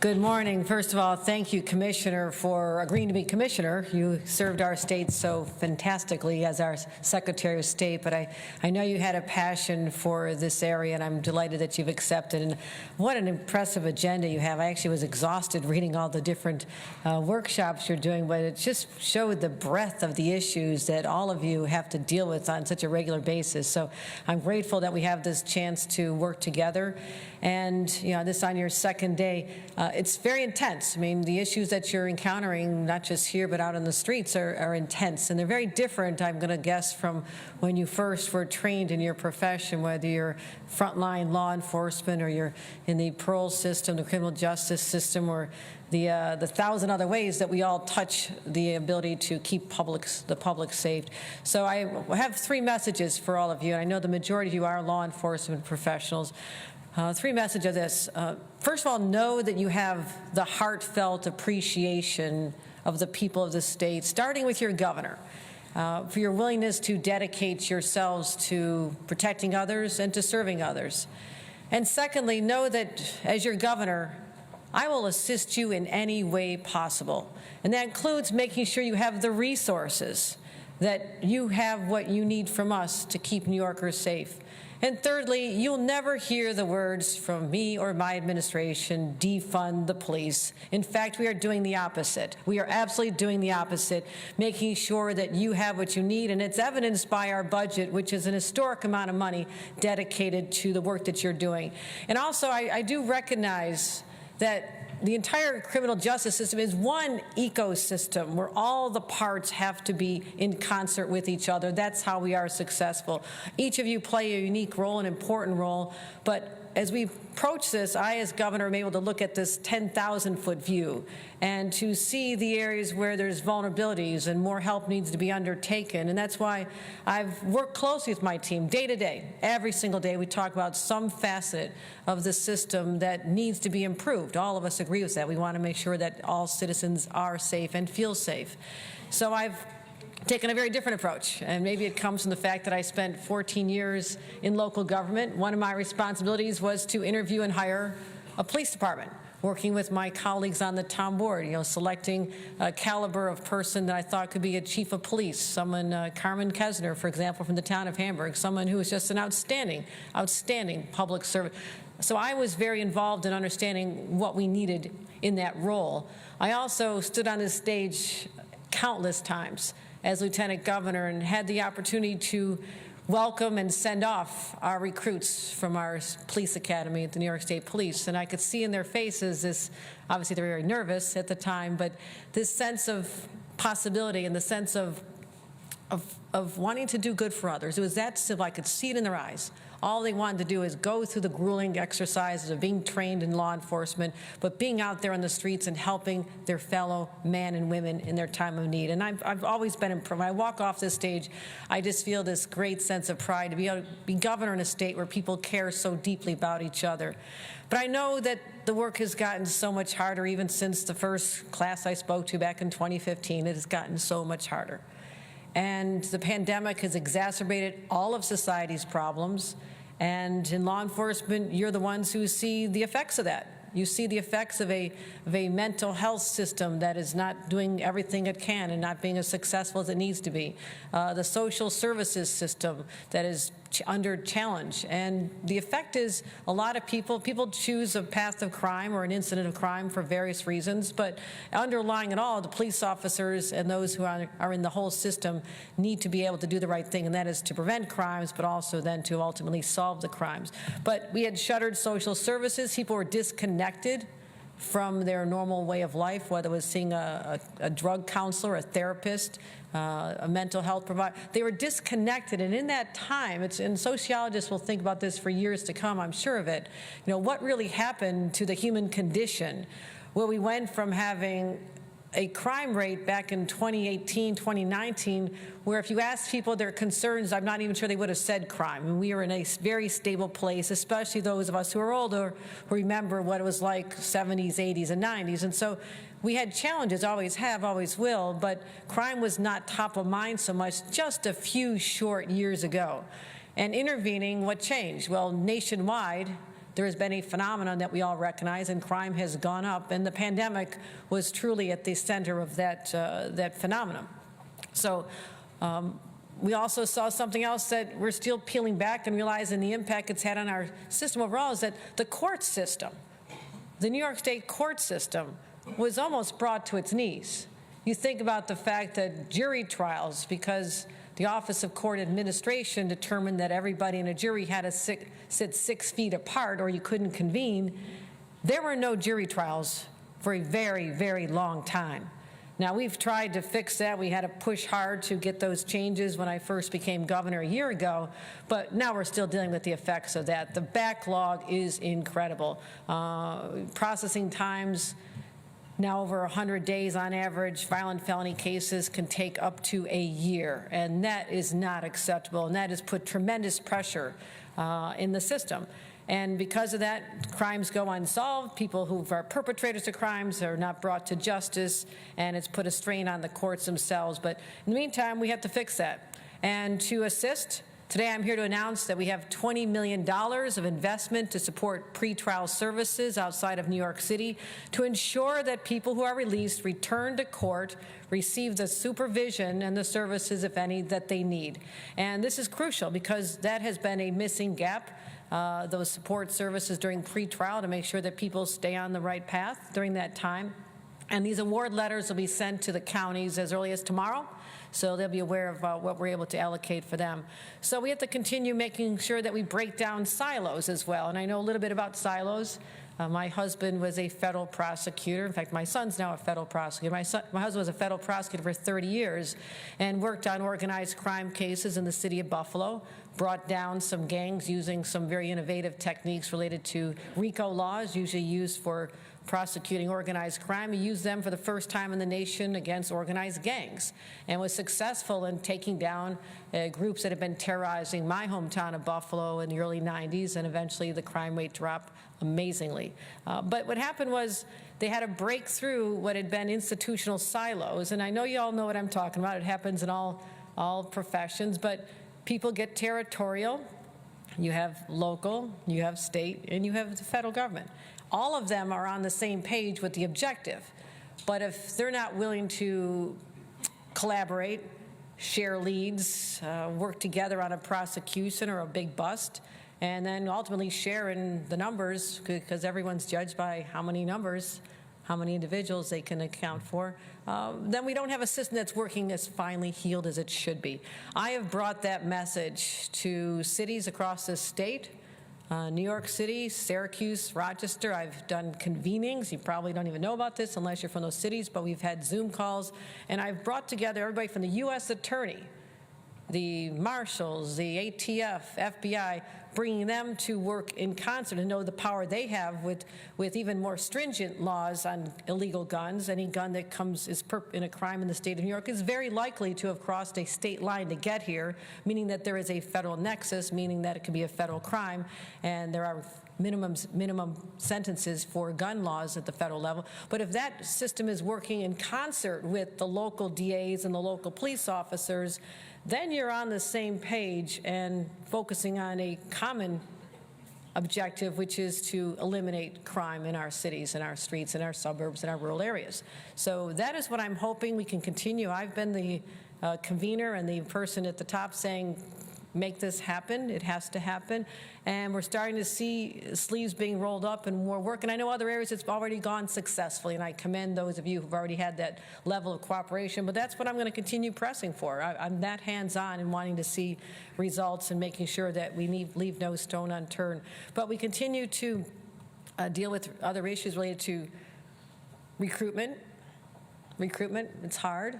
Good morning. First of all, thank you, Commissioner, for agreeing to be Commissioner. You served our state so fantastically as our Secretary of State, but I know you had a passion for this area, and I'm delighted that you've accepted. And what an impressive agenda you have. I actually was exhausted reading all the different workshops you're doing, but it just showed the breadth of the issues that all of you have to deal with on such a regular basis. So I'm grateful that we have this chance to work together. And, you know, this on your second day, it's very intense. I mean, the issues that you're encountering, not just here but out on the streets, are intense. And they're very different, I'm going to guess, from when you first were trained in your profession, whether you're frontline law enforcement or you're in the parole system, the criminal justice system, or the thousand other ways that we all touch the ability to keep the public safe. So I have three messages for all of you. And I know the majority of you are law enforcement professionals. Three messages of this. First of all, know that you have the heartfelt appreciation of the people of the state, starting with your governor, for your willingness to dedicate yourselves to protecting others and to serving others. And secondly, know that as your governor, I will assist you in any way possible. And that includes making sure you have the resources, that you have what you need from us to keep New Yorkers safe. And thirdly, you'll never hear the words from me or my administration, defund the police. In fact, we are doing the opposite. We are absolutely doing the opposite, making sure that you have what you need, and it's evidenced by our budget, which is an historic amount of money dedicated to the work that you're doing. And also, I do recognize that the entire criminal justice system is one ecosystem where all the parts have to be in concert with each other. That's how we are successful. Each of you play a unique role, an important role, but as we approach this, I, as governor, am able to look at this 10,000-foot view and to see the areas where there's vulnerabilities and more help needs to be undertaken. And that's why I've worked closely with my team day to day. Every single day we talk about some facet of the system that needs to be improved. All of us agree with that. We want to make sure that all citizens are safe and feel safe. So I've taken a very different approach, and maybe it comes from the fact that I spent 14 years in local government. One of my responsibilities was to interview and hire a police department, working with my colleagues on the town board, you know, selecting a caliber of person that I thought could be a chief of police, someone, Carmen Kesner, for example, from the town of Hamburg, someone who was just an outstanding public servant. So I was very involved in understanding what we needed in that role. I also stood on this stage countless times as Lieutenant Governor and had the opportunity to welcome and send off our recruits from our police academy at the New York State Police. And I could see in their faces this, obviously they were very nervous at the time, but this sense of possibility and the sense of wanting to do good for others. It was that simple. I could see it in their eyes. All they wanted to do is go through the grueling exercises of being trained in law enforcement, but being out there on the streets and helping their fellow men and women in their time of need. And I've always been impressed. When I walk off this stage, I just feel this great sense of pride to be able to be governor in a state where people care so deeply about each other. But I know that the work has gotten so much harder, even since the first class I spoke to back in 2015. It has gotten so much harder. And the pandemic has exacerbated all of society's problems. And in law enforcement, you're the ones who see the effects of that. You see the effects of a mental health system that is not doing everything it can and not being as successful as it needs to be. The social services system that is under challenge. And the effect is a lot of people choose a path of crime or an incident of crime for various reasons, but underlying it all, the police officers and those who are in the whole system need to be able to do the right thing, and that is to prevent crimes, but also then to ultimately solve the crimes. But we had shuttered social services. People were disconnected from their normal way of life, whether it was seeing a drug counselor, a therapist, a mental health provider. They were disconnected, and in that time, and sociologists will think about this for years to come, I'm sure of it, you know, what really happened to the human condition, where we went from having a crime rate back in 2018, 2019, where if you asked people their concerns, I'm not even sure they would have said crime. And we were in a very stable place, especially those of us who are older who remember what it was like 70s, 80s, and 90s. And so we had challenges, always have, always will, but crime was not top of mind so much just a few short years ago. And intervening, what changed? Well, nationwide, there has been a phenomenon that we all recognize, and crime has gone up, and the pandemic was truly at the center of that phenomenon. So we also saw something else that we're still peeling back and realizing the impact it's had on our system overall, is that the court system, the New York State court system, was almost brought to its knees. You think about the fact that jury trials, because the Office of Court Administration determined that everybody in a jury had to sit 6 feet apart or you couldn't convene, there were no jury trials for a very, very long time. Now, we've tried to fix that. We had to push hard to get those changes when I first became governor a year ago, but now we're still dealing with the effects of that. The backlog is incredible. Processing times now over 100 days on average. Violent felony cases can take up to a year, and that is not acceptable, and that has put tremendous pressure in the system. And because of that, crimes go unsolved. People who are perpetrators of crimes are not brought to justice, and it's put a strain on the courts themselves. But in the meantime, we have to fix that. And to assist, today I'm here to announce that we have $20 million of investment to support pretrial services outside of New York City to ensure that people who are released return to court, receive the supervision and the services, if any, that they need. And this is crucial because that has been a missing gap. Those support services during pretrial to make sure that people stay on the right path during that time. And these award letters will be sent to the counties as early as tomorrow, so they'll be aware of what we're able to allocate for them. So we have to continue making sure that we break down silos as well. And I know a little bit about silos. My husband was a federal prosecutor. In fact, my son's now a federal prosecutor. My husband was a federal prosecutor for 30 years and worked on organized crime cases in the city of Buffalo, brought down some gangs using some very innovative techniques related to RICO laws, usually used for prosecuting organized crime. He used them for the first time in the nation against organized gangs and was successful in taking down groups that had been terrorizing my hometown of Buffalo in the early 90s, and eventually the crime rate dropped amazingly. But what happened was they had to break through what had been institutional silos, and I know you all know what I'm talking about. It happens in all professions, but people get territorial. You have local, you have state, and you have the federal government. All of them are on the same page with the objective, but if they're not willing to collaborate, share leads, work together on a prosecution or a big bust, and then ultimately share in the numbers, because everyone's judged by how many numbers, how many individuals they can account for, then we don't have a system that's working as finely healed as it should be. I have brought that message to cities across the state. New York City, Syracuse, Rochester. I've done convenings. You probably don't even know about this unless you're from those cities, but we've had Zoom calls, and I've brought together everybody from the U.S. Attorney, the marshals, the ATF, FBI, bringing them to work in concert and know the power they have with even more stringent laws on illegal guns. Any gun that is in a crime in the state of New York is very likely to have crossed a state line to get here, meaning that there is a federal nexus, meaning that it could be a federal crime, and there are minimum sentences for gun laws at the federal level. But if that system is working in concert with the local DAs and the local police officers, then you're on the same page and focusing on a common objective, which is to eliminate crime in our cities, in our streets, in our suburbs, in our rural areas. So that is what I'm hoping we can continue. I've been the convener and the person at the top saying, make this happen. It has to happen. And we're starting to see sleeves being rolled up and more work. And I know other areas it's already gone successfully, and I commend those of you who've already had that level of cooperation. But that's what I'm going to continue pressing for. I'm that hands-on in wanting to see results and making sure that we leave no stone unturned. But we continue to deal with other issues related to recruitment. It's hard.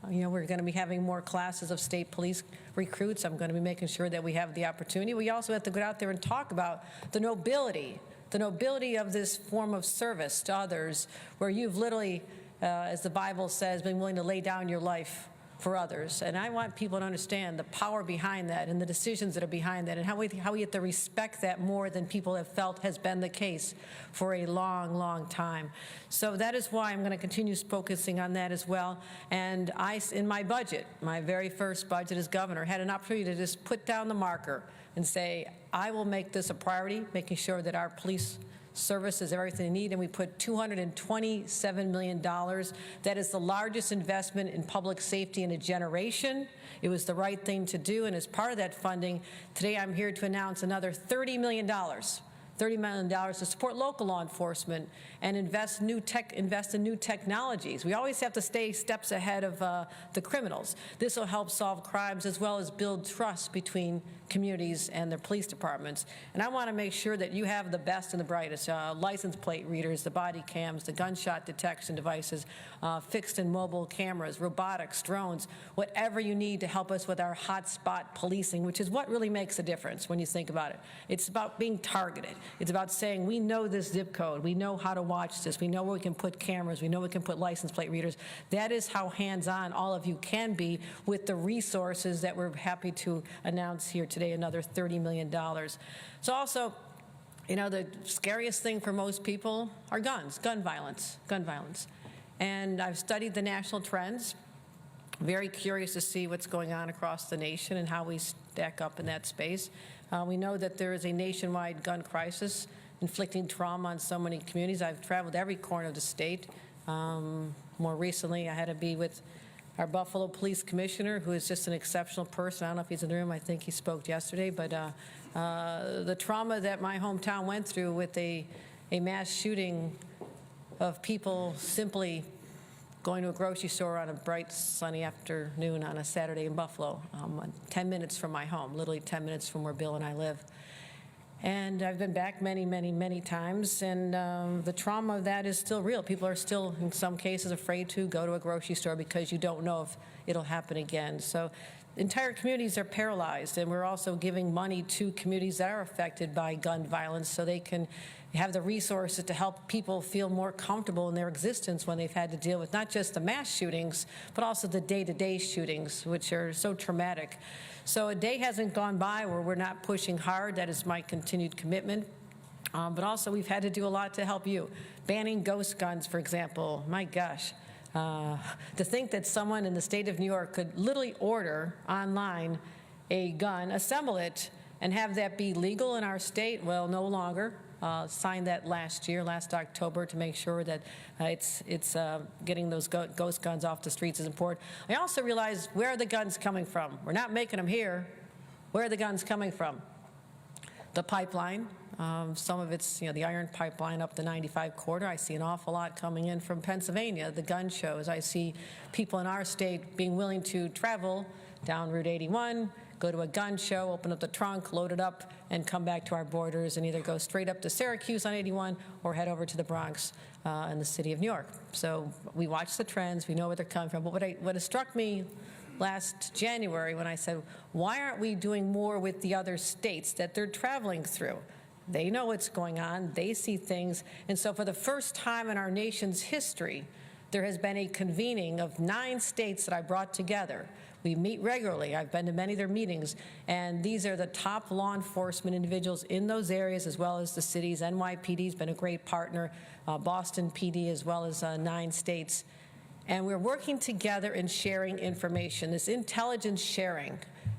We're going to be having more classes of state police recruits. I'm going to be making sure that we have the opportunity. We also have to go out there and talk about the nobility of this form of service to others, where you've literally, as the Bible says, been willing to lay down your life for others. And I want people to understand the power behind that and the decisions that are behind that, and how we have to respect that more than people have felt has been the case for a long, long time. So that is why I'm going to continue focusing on that as well. And in my budget, my very first budget as governor, had an opportunity to just put down the marker and say, I will make this a priority, making sure that our police service is everything they need, and we put $227 million. That is the largest investment in public safety in a generation. It was the right thing to do, and as part of that funding, today I'm here to announce another $30 million to support local law enforcement and invest in new technologies. We always have to stay steps ahead of the criminals. This will help solve crimes as well as build trust between communities and their police departments. And I want to make sure that you have the best and the brightest license plate readers, the body cams, the gunshot detection devices, fixed and mobile cameras, robotics, drones, whatever you need to help us with our hotspot policing, which is what really makes a difference when you think about it. It's about being targeted. It's about saying, we know this zip code, we know how to watch this, we know where we can put cameras, we know we can put license plate readers. That is how hands-on all of you can be with the resources that we're happy to announce here today, another $30 million. So also, you know, the scariest thing for most people are guns, gun violence. And I've studied the national trends. Very curious to see what's going on across the nation and how we stack up in that space. We know that there is a nationwide gun crisis inflicting trauma on so many communities. I've traveled every corner of the state. More recently, I had to be with our Buffalo Police Commissioner, who is just an exceptional person. I don't know if he's in the room. I think he spoke yesterday. But the trauma that my hometown went through with a mass shooting of people simply going to a grocery store on a bright, sunny afternoon on a Saturday in Buffalo, 10 minutes from my home, literally 10 minutes from where Bill and I live. And I've been back many times, and the trauma of that is still real. People are still, in some cases, afraid to go to a grocery store because you don't know if it'll happen again. So entire communities are paralyzed, and we're also giving money to communities that are affected by gun violence so they can have the resources to help people feel more comfortable in their existence when they've had to deal with not just the mass shootings, but also the day-to-day shootings, which are so traumatic. So a day hasn't gone by where we're not pushing hard. That is my continued commitment. But also we've had to do a lot to help you. Banning ghost guns, for example, my gosh. To think that someone in the state of New York could literally order online a gun, assemble it, and have that be legal in our state, well, no longer. Signed that last October, to make sure that it's getting those ghost guns off the streets is important. I also realized, where are the guns coming from? We're not making them here. Where are the guns coming from? The pipeline. Some of it's, the iron pipeline up the 95 corridor. I see an awful lot coming in from Pennsylvania. The gun shows. I see people in our state being willing to travel down Route 81, go to a gun show, open up the trunk, load it up, and come back to our borders and either go straight up to Syracuse on 81 or head over to the Bronx in the city of New York. So we watch the trends. We know where they're coming from. But what has struck me last January when I said, why aren't we doing more with the other states that they're traveling through? They know what's going on. They see things. And so for the first time in our nation's history, there has been a convening of 9 states that I brought together. We meet regularly. I've been to many of their meetings, and these are the top law enforcement individuals in those areas, as well as the cities. NYPD's been a great partner, Boston PD, as well as 9 states. And we're working together and sharing information. This intelligence sharing,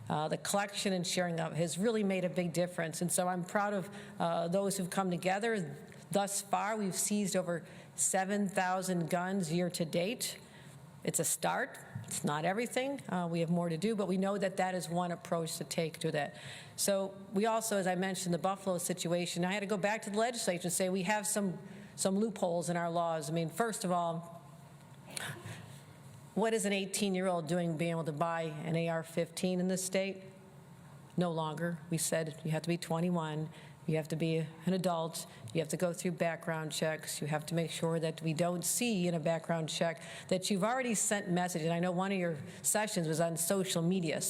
the collection and sharing of, has really made a big difference. And so I'm proud of those who've come together. Thus far, we've seized over 7,000 guns year to date. It's a start. It's not everything. We have more to do, but we know that that is one approach to take to that. So we also, as I mentioned, the Buffalo situation, I had to go back to the legislature and say we have some loopholes in our laws. I mean, first of all, what is an 18-year-old doing being able to buy an AR-15 in this state? No longer. We said you have to be 21. You have to be an adult. You have to go through background checks. You have to make sure that we don't see in a background check that you've already sent message. And I know one of your sessions was on social media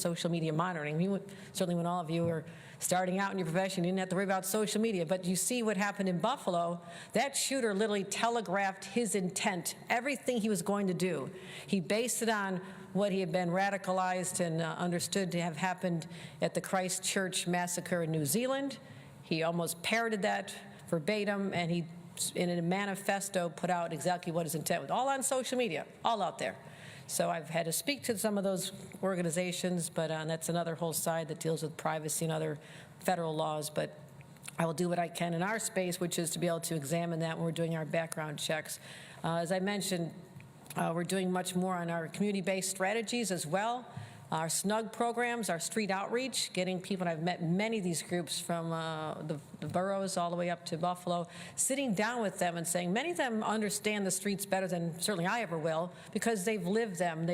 monitoring. Certainly when all of you were starting out in your profession, you didn't have to worry about social media. But you see what happened in Buffalo. That shooter literally telegraphed his intent, everything he was going to do. He based it on what he had been radicalized and understood to have happened at the Christchurch massacre in New Zealand. He almost parroted that verbatim, and he, in a manifesto, put out exactly what his intent was, all on social media, all out there. So I've had to speak to some of those organizations, but that's another whole side that deals with privacy and other federal laws. But I will do what I can in our space, which is to be able to examine that when we're doing our background checks. As I mentioned, we're doing much more on our community-based strategies as well. Our SNUG programs, our street outreach, getting people, and I've met many of these groups from the boroughs all the way up to Buffalo, sitting down with them and saying, many of them understand the streets better than certainly I ever will, because they've lived them.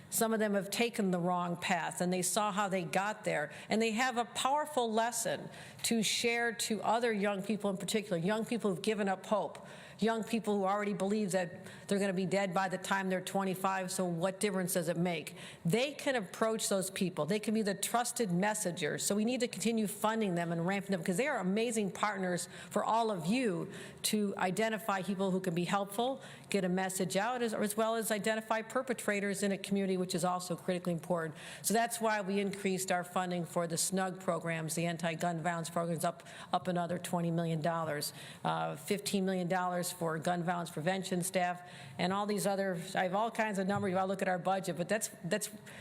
Some of them have taken the wrong path, and they saw how they got there. And they have a powerful lesson to share to other young people, in particular, young people who've given up hope, young people who already believe that they're going to be dead by the time they're 25, so what difference does it make? They can approach those people. They can be the trusted messengers. So we need to continue funding them and ramping them, because they are amazing partners for all of you to identify people who can be helpful, get a message out, as well as identify perpetrators in a community, which is also critically important. So that's why we increased our funding for the SNUG programs, the anti-gun violence programs, up another $20 million, $15 million for gun violence prevention staff, and all these other, I have all kinds of numbers. You all look at our budget, but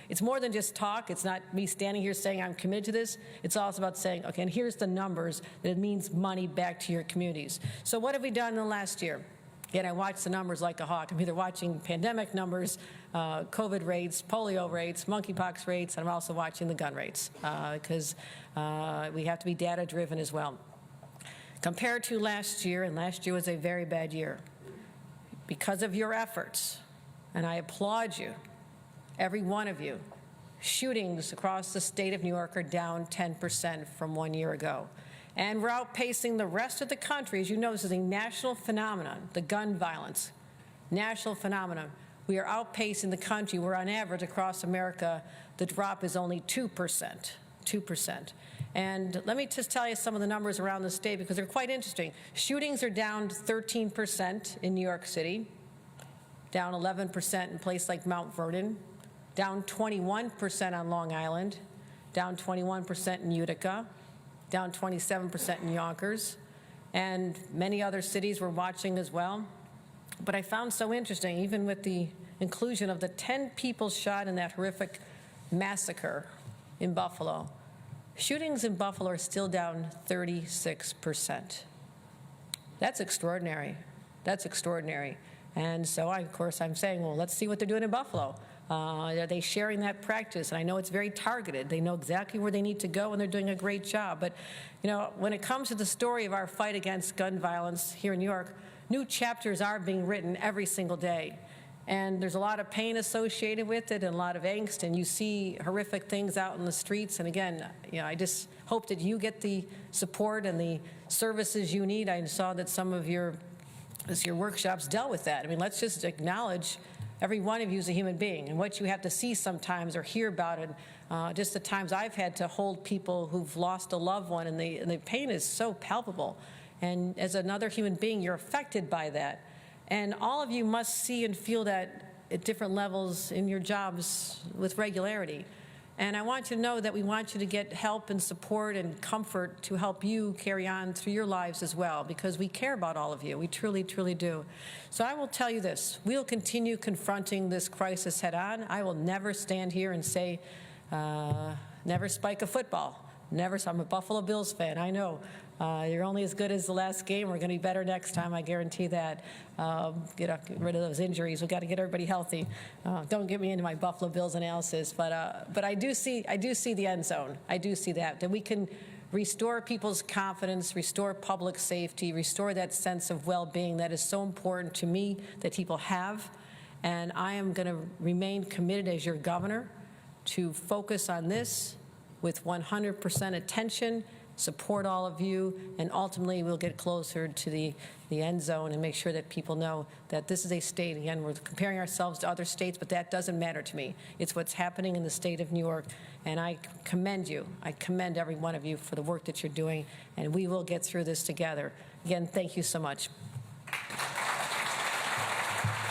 it's more than just talk. It's not me standing here saying I'm committed to this. It's also about saying, okay, and here's the numbers that it means money back to your communities. So what have we done in the last year? Again, I watch the numbers like a hawk. I'm either watching pandemic numbers, COVID rates, polio rates, monkeypox rates, and I'm also watching the gun rates, because we have to be data-driven as well. Compared to last year, and last year was a very bad year, because of your efforts, and I applaud you, every one of you, shootings across the state of New York are down 10% from 1 year ago. And we're outpacing the rest of the country. As you know, this is a national phenomenon, the gun violence, national phenomenon. We are outpacing the country, where on average across America, the drop is only 2%, 2%. And let me just tell you some of the numbers around the state, because they're quite interesting. Shootings are down 13% in New York City, down 11% in a place like Mount Vernon, down 21% on Long Island, down 21% in Utica, down 27% in Yonkers, and many other cities we're watching as well. But I found so interesting, even with the inclusion of the 10 people shot in that horrific massacre in Buffalo, shootings in Buffalo are still down 36%. That's extraordinary. That's extraordinary. And so, of course, I'm saying, well, let's see what they're doing in Buffalo. Are they sharing that practice? And I know it's very targeted. They know exactly where they need to go, and they're doing a great job. But, you know, when it comes to the story of our fight against gun violence here in New York, new chapters are being written every single day. And there's a lot of pain associated with it and a lot of angst, and you see horrific things out in the streets. And again, you know, I just hope that you get the support and the services you need. I saw that some of your workshops dealt with that. I mean, let's just acknowledge every one of you is a human being, and what you have to see sometimes or hear about it. Just the times I've had to hold people who've lost a loved one, and the pain is so palpable. And as another human being, you're affected by that. And all of you must see and feel that at different levels in your jobs with regularity. And I want you to know that we want you to get help and support and comfort to help you carry on through your lives as well, because we care about all of you. We truly, truly do. So I will tell you this. We'll continue confronting this crisis head on. I will never stand here and say, never spike a football. Never. I'm a Buffalo Bills fan. I know. You're only as good as the last game. We're going to be better next time. I guarantee that. Get rid of those injuries. We've got to get everybody healthy. Don't get me into my Buffalo Bills analysis, but I do see the end zone. I do see that we can restore people's confidence, restore public safety, restore that sense of well-being that is so important to me that people have. And I am going to remain committed as your governor to focus on this with 100% attention, support all of you, and ultimately we'll get closer to the end zone and make sure that people know that this is a state. Again, we're comparing ourselves to other states, but that doesn't matter to me. It's what's happening in the state of New York, and I commend you. I commend every one of you for the work that you're doing, and we will get through this together. Again, thank you so much.